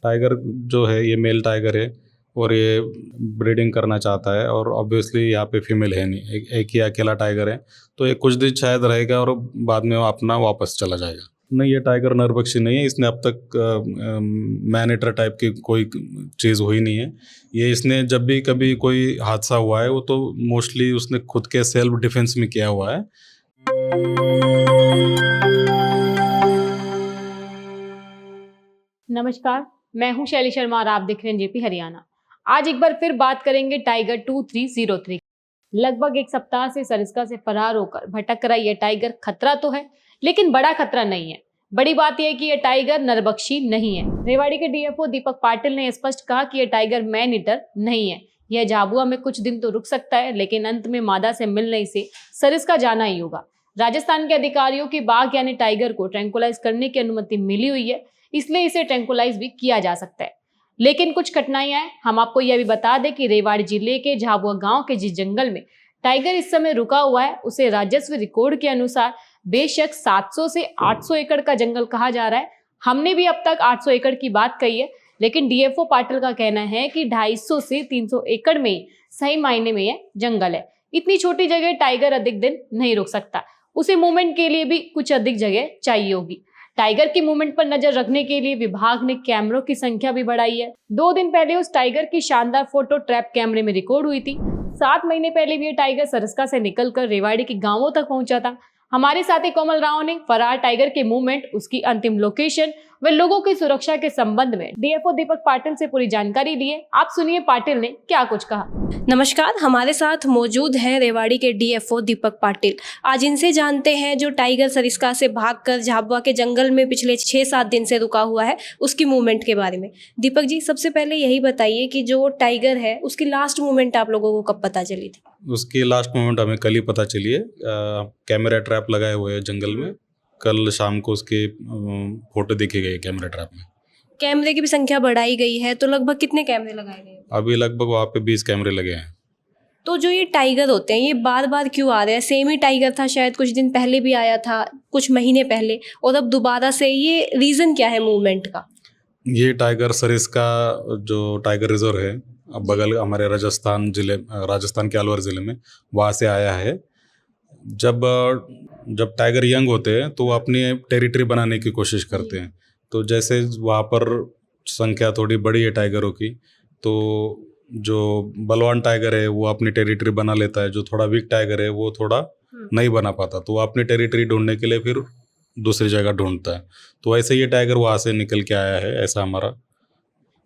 Tiger जो है ये मेल टाइगर है और ये ब्रीडिंग करना चाहता है और ऑब्वियसली यहाँ पे फीमेल है नहीं, एक ही अकेला टाइगर है। तो ये कुछ दिन शायद रहेगा और बाद में वो अपना वापस चला जाएगा। नहीं, ये टाइगर नरभक्षी नहीं है। इसने अब तक मैन ईटर टाइप की कोई चीज़ हुई नहीं है। ये इसने जब भी कभी कोई हादसा हुआ है वो तो मोस्टली उसने खुद के सेल्फ डिफेंस में किया हुआ है। नमस्कार, मैं हूं शैली शर्मा और आप देख रहे हैं जेपी हरियाणा। आज एक बार फिर बात करेंगे टाइगर 2303। लगभग एक सप्ताह से सरिस्का से फरार होकर भटक रहा यह टाइगर खतरा तो है, लेकिन बड़ा खतरा नहीं है। बड़ी बात यह है कि यह टाइगर नरभक्षी नहीं है। रेवाड़ी के डीएफओ दीपक पाटिल ने स्पष्ट कहा कि यह टाइगर मैन ईटर नहीं है। यह झाबुआ में कुछ दिन तो रुक सकता है, लेकिन अंत में मादा से मिलने से सरिस्का जाना ही होगा। राजस्थान के अधिकारियों की बाघ यानी टाइगर को ट्रैंकुलाइज करने की अनुमति मिली हुई है, इसलिए इसे ट्रैंकुलाइज भी किया जा सकता है। लेकिन कुछ कठिनाइयां हैं। हम आपको यह भी बता दें कि रेवाड़ी जिले के झाबुआ गांव के जिस जंगल में टाइगर इस समय रुका हुआ है, उसे राजस्व रिकॉर्ड के अनुसार बेशक 700 से 800 एकड़ का जंगल कहा जा रहा है। हमने भी अब तक 800 एकड़ की बात कही है, लेकिन डीएफओ पाटिल का कहना है कि 250 से 300 एकड़ में ही सही मायने में यह जंगल है। इतनी छोटी जगह टाइगर अधिक दिन नहीं रुक सकता, उसे मूवमेंट के लिए भी कुछ अधिक जगह चाहिए होगी। टाइगर की मूवमेंट पर नजर रखने के लिए विभाग ने कैमरों की संख्या भी बढ़ाई है। 2 दिन पहले उस टाइगर की शानदार फोटो ट्रैप कैमरे में रिकॉर्ड हुई थी। 7 महीने पहले भी ये टाइगर सरिस्का से निकलकर रेवाड़ी के गांवों तक पहुंचा था। हमारे साथी कोमल राव ने फरार टाइगर के मूवमेंट, उसकी अंतिम लोकेशन व लोगों की सुरक्षा के संबंध में डीएफओ दीपक पाटिल से पूरी जानकारी ली है। आप सुनिए पाटिल ने क्या कुछ कहा। नमस्कार, हमारे साथ मौजूद हैं रेवाड़ी के डीएफओ दीपक पाटिल। आज इनसे जानते हैं जो टाइगर सरिस्का से भागकर झाबुआ के जंगल में पिछले 6-7 दिन से रुका हुआ है, उसकी मूवमेंट के बारे में। दीपक जी, सबसे पहले यही बताइए कि जो टाइगर है उसकी लास्ट मूवमेंट आप लोगों को कब पता चली थी? उसकी लास्ट मूवमेंट हमें कल ही पता चली है। कैमरा ट्रैप लगाए हुए हैं जंगल में। कल शाम को उसकी फोटो देखी गई कैमरा ट्रैप में। कैमरे की भी संख्या बढ़ाई गई है, तो लगभग कितने कैमरे लगाए गए? अभी लगभग वहाँ पे 20 कैमरे लगे हैं। तो जो ये टाइगर होते हैं, ये बार बार क्यों आ रहे हैं? सेम ही टाइगर था, शायद कुछ दिन पहले भी आया था, कुछ महीने पहले, और अब दोबारा से, ये रीज़न क्या है मूवमेंट का? ये टाइगर सरिस्का जो टाइगर रिजर्व है, अब बगल हमारे राजस्थान के अलवर ज़िले में, वहाँ से आया है। जब टाइगर यंग होते हैं तो वो अपनी टेरिटरी बनाने की कोशिश करते हैं। तो जैसे वहाँ पर संख्या थोड़ी बड़ी है टाइगरों की, तो जो बलवान टाइगर है वो अपनी टेरिटरी बना लेता है, जो थोड़ा वीक टाइगर है वो थोड़ा नहीं बना पाता, तो वो अपनी टेरिटरी ढूंढने के लिए फिर दूसरी जगह ढूंढता है। तो ऐसे ये टाइगर वहाँ से निकल के आया है, ऐसा हमारा।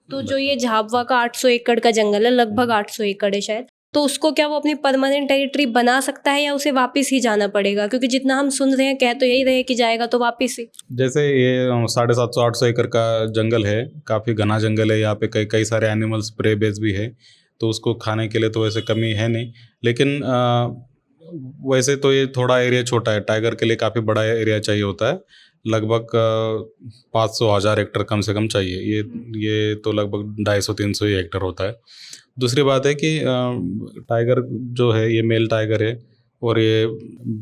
तो जो ये झाबुआ का 800 एकड़ का जंगल है, लगभग 800 एकड़ है शायद, तो उसको क्या वो अपनी परमानेंट टेरिटरी बना सकता है या उसे वापस ही जाना पड़ेगा? क्योंकि जितना हम सुन रहे हैं, कह तो यही रहे कि जाएगा तो वापस ही। जैसे ये 750-800 एकड़ का जंगल है, काफ़ी घना जंगल है। यहाँ पे कई सारे एनिमल्स, प्रे बेस भी है, तो उसको खाने के लिए तो वैसे कमी है नहीं। लेकिन वैसे तो ये थोड़ा एरिया छोटा है, टाइगर के लिए काफ़ी बड़ा एरिया चाहिए होता है। लगभग 500-1000 हेक्टर कम से कम चाहिए। ये तो लगभग 250-300 ही हेक्टर होता है। दूसरी बात है कि टाइगर जो है ये मेल टाइगर है और ये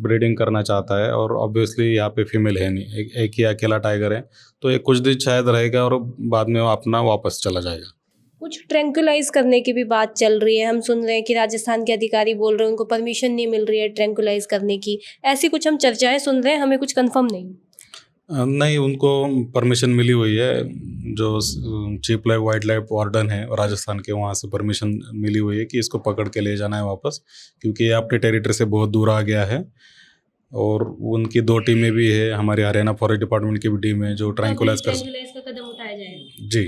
ब्रीडिंग करना चाहता है और ऑब्वियसली यहाँ पे फीमेल है नहीं, एक ही अकेला टाइगर है। तो ये कुछ दिन शायद रहेगा और बाद में वो अपना वापस चला जाएगा। कुछ ट्रैंकुलाइज करने की भी बात चल रही है। हम सुन रहे हैं कि राजस्थान के अधिकारी बोल रहे हैं उनको परमिशन नहीं मिल रही है ट्रैंकुलाइज करने की। ऐसी कुछ हम चर्चाएं सुन रहे हैं, हमें कुछ कंफर्म नहीं। नहीं, उनको परमिशन मिली हुई है। जो चीफ वाइल्ड लाइफ वार्डन है राजस्थान के, वहाँ से परमिशन मिली हुई है कि इसको पकड़ के ले जाना है वापस, क्योंकि ये अपने टेरिटरी से बहुत दूर आ गया है। और उनकी 2 टीमें भी है, हमारे हरियाणा फॉरेस्ट डिपार्टमेंट की भी टीम है जो ट्रैंकुलाइज का कदम उठाया जाएगा। जी,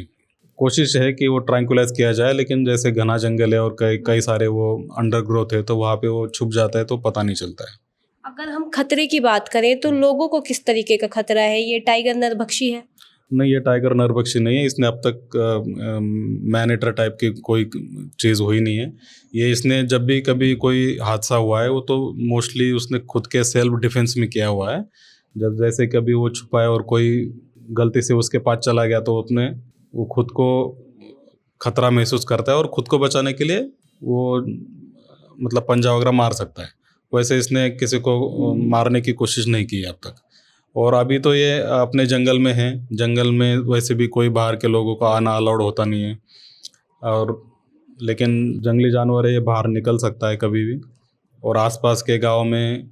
कोशिश है कि वो ट्रैंकुलाइज किया जाए, लेकिन जैसे घना जंगल है और कई सारे वो अंडरग्रोथ है, तो वहाँ पे वो छुप जाता है तो पता नहीं चलता है। अगर हम खतरे की बात करें तो लोगों को किस तरीके का खतरा है? ये टाइगर नरभक्षी है? नहीं, ये टाइगर नरभक्षी नहीं है। इसने अब तक मैन ईटर टाइप की कोई चीज़ हुई नहीं है। ये इसने जब भी कभी कोई हादसा हुआ है वो तो मोस्टली उसने खुद के सेल्फ डिफेंस में किया हुआ है। जब जैसे कभी वो छुपा है और कोई गलती से उसके पास चला गया तो वो खुद को खतरा महसूस करता है और खुद को बचाने के लिए वो मतलब पंजा वगैरह मार सकता है। वैसे इसने किसी को मारने की कोशिश नहीं की है अब तक। और अभी तो ये अपने जंगल में है, जंगल में वैसे भी कोई बाहर के लोगों का आना अलाउड होता नहीं है, और लेकिन जंगली जानवर है, ये बाहर निकल सकता है कभी भी। और आसपास के गांव में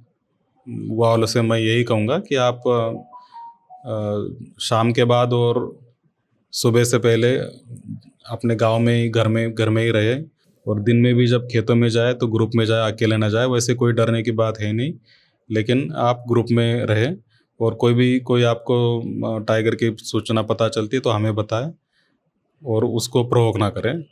वालों से मैं यही कहूँगा कि आप शाम के बाद और सुबह से पहले अपने गांव में ही घर में ही रहे, और दिन में भी जब खेतों में जाए तो ग्रुप में जाए, अकेले ना जाए। वैसे कोई डरने की बात है नहीं, लेकिन आप ग्रुप में रहे, और कोई आपको टाइगर की सूचना पता चलती है तो हमें बताए, और उसको प्रोवोक ना करें,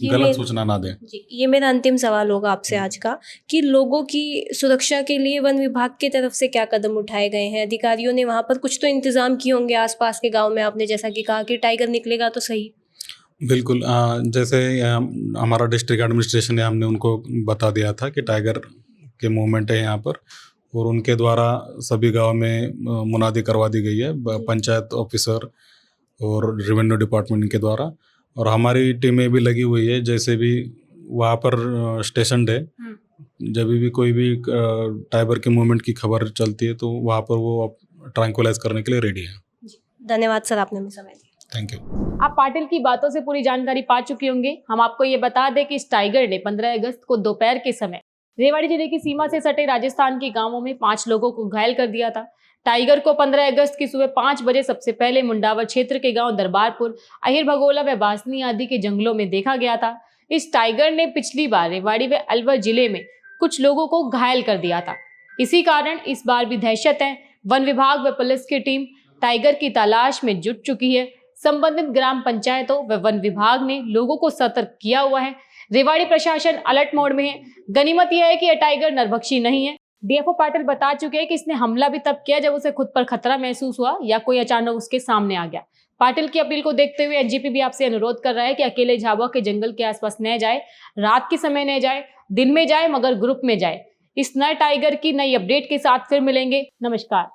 गलत सूचना ना दें। जी, ये मेरा अंतिम सवाल होगा आपसे आज का कि लोगों की सुरक्षा के लिए वन विभाग की तरफ से क्या कदम उठाए गए हैं? अधिकारियों ने वहाँ पर कुछ तो इंतजाम किए होंगे आसपास के गांव में, आपने जैसा कि कहा कि टाइगर निकलेगा तो सही। बिल्कुल, जैसे हमारा डिस्ट्रिक्ट एडमिनिस्ट्रेशन है, हमने उनको बता दिया था कि टाइगर के मूवमेंट है यहाँ पर, और उनके द्वारा सभी गांव में मुनादी करवा दी गई है, पंचायत ऑफिसर और रेवेन्यू डिपार्टमेंट के द्वारा, और हमारी टीमें भी लगी हुई है। जैसे भी वहाँ पर स्टेशन है, जब भी कोई भी टाइगर के मूवमेंट की खबर चलती है तो वहाँ पर वो ट्रैंक्विलाइज करने के लिए रेडी है। धन्यवाद सर, आपने हमें समय दिया। Thank you. आप पाटिल की बातों से पूरी जानकारी पा चुके होंगे। हम आपको ये बता दें कि इस टाइगर ने 15 अगस्त को दोपहर के समय रेवाड़ी जिले की सीमा से सटे राजस्थान के गांवों में 5 लोगों को घायल कर दिया था। टाइगर को 15 अगस्त की सुबह 5 बजे सबसे पहले मुंडावर क्षेत्र के गांव दरबारपुर, अहिर भगोला व बासनी आदि के जंगलों में देखा गया था। इस टाइगर ने पिछली बार रेवाड़ी व अलवर जिले में कुछ लोगों को घायल कर दिया था। इसी कारण इस बार भी दहशत है। वन विभाग व पुलिस की टीम टाइगर की तलाश में जुट चुकी है। संबंधित ग्राम पंचायतों व वन विभाग ने लोगों को सतर्क किया हुआ है। रेवाड़ी प्रशासन अलर्ट मोड में है। गनीमत यह है कि यह टाइगर नरभक्षी नहीं है। डीएफओ पाटिल बता चुके हैं कि इसने हमला भी तब किया जब उसे खुद पर खतरा महसूस हुआ या कोई अचानक उसके सामने आ गया। पाटिल की अपील को देखते हुए एनजीपी भी आपसे अनुरोध कर रहा है कि अकेले झाबुआ के जंगल के आसपास न जाए, रात के समय न जाए, दिन में जाए मगर ग्रुप में जाए। इस नए टाइगर की नई अपडेट के साथ फिर मिलेंगे। नमस्कार।